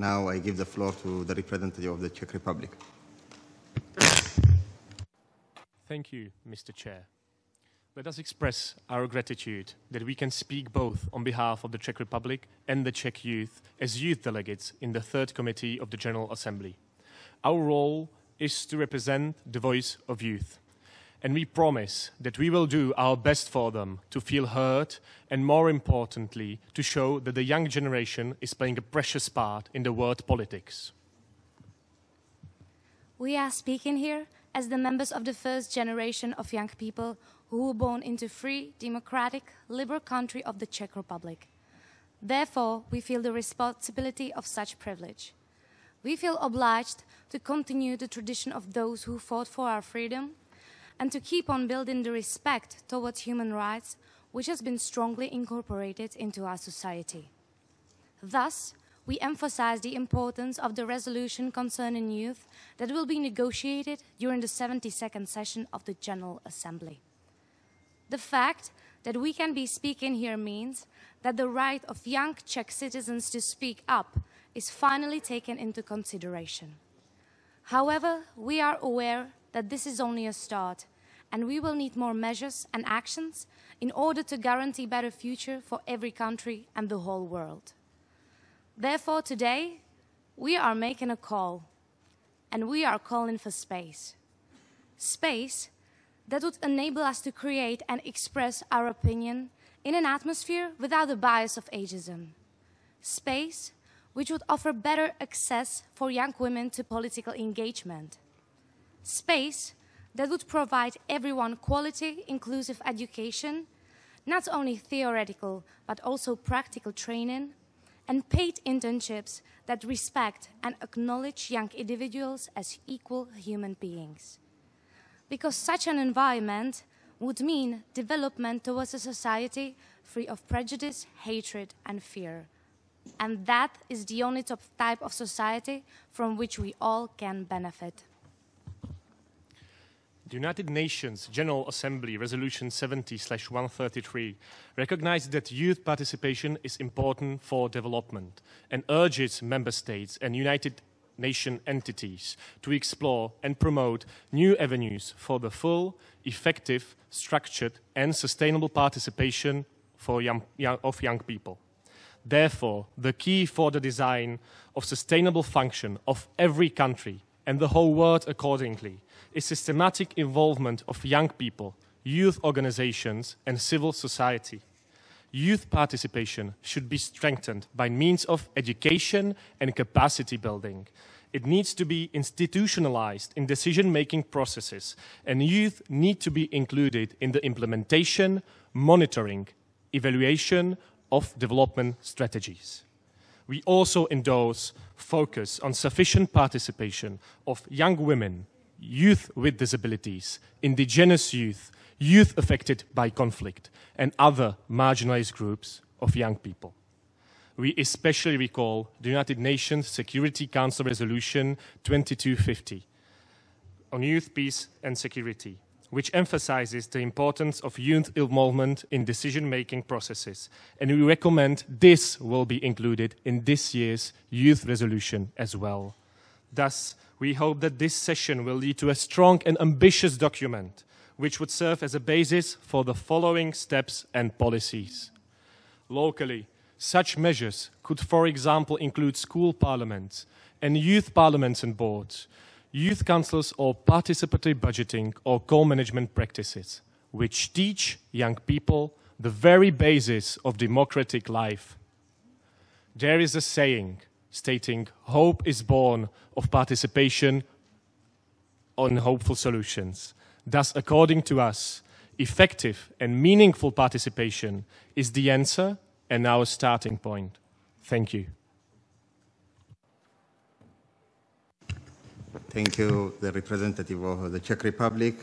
Now I give the floor to the representative of the Czech Republic. Thank you, Mr. Chair. Let us express our gratitude that we can speak both on behalf of the Czech Republic and the Czech youth as youth delegates in the Third Committee of the General Assembly. Our role is to represent the voice of youth, and we promise that we will do our best for them to feel heard and, more importantly, to show that the young generation is playing a precious part in the world politics. We are speaking here as the members of the first generation of young people who were born into free, democratic, liberal country of the Czech Republic. Therefore, we feel the responsibility of such privilege. We feel obliged to continue the tradition of those who fought for our freedom and to keep on building the respect towards human rights, which has been strongly incorporated into our society. Thus, we emphasize the importance of the resolution concerning youth that will be negotiated during the 72nd session of the General Assembly. The fact that we can be speaking here means that the right of young Czech citizens to speak up is finally taken into consideration. However, we are aware that this is only a start, and we will need more measures and actions in order to guarantee a better future for every country and the whole world. Therefore, today, we are making a call, and we are calling for space. Space that would enable us to create and express our opinion in an atmosphere without the bias of ageism. Space which would offer better access for young women to political engagement. Space that would provide everyone quality, inclusive education, not only theoretical but also practical training, and paid internships that respect and acknowledge young individuals as equal human beings. Because such an environment would mean development towards a society free of prejudice, hatred, and fear. And that is the only type of society from which we all can benefit. The United Nations General Assembly Resolution 70/133 recognizes that youth participation is important for development and urges member states and United Nations entities to explore and promote new avenues for the full, effective, structured and sustainable participation of young people. Therefore, the key for the design of sustainable function of every country and the whole world accordingly is systematic involvement of young people, youth organizations and civil society. Youth participation should be strengthened by means of education and capacity building. It needs to be institutionalized in decision-making processes, and youth need to be included in the implementation, monitoring, evaluation of development strategies. We also endorse focus on sufficient participation of young women, youth with disabilities, indigenous youth, youth affected by conflict, and other marginalized groups of young people. We especially recall the United Nations Security Council Resolution 2250 on youth, peace and security, which emphasizes the importance of youth involvement in decision-making processes. And we recommend this will be included in this year's youth resolution as well. Thus, we hope that this session will lead to a strong and ambitious document, which would serve as a basis for the following steps and policies. Locally, such measures could, for example, include school parliaments and youth parliaments and boards, youth councils or participatory budgeting or co-management practices, which teach young people the very basis of democratic life. There is a saying stating, hope is born of participation on hopeful solutions. Thus, according to us, effective and meaningful participation is the answer and our starting point. Thank you. Thank you, the representative of the Czech Republic.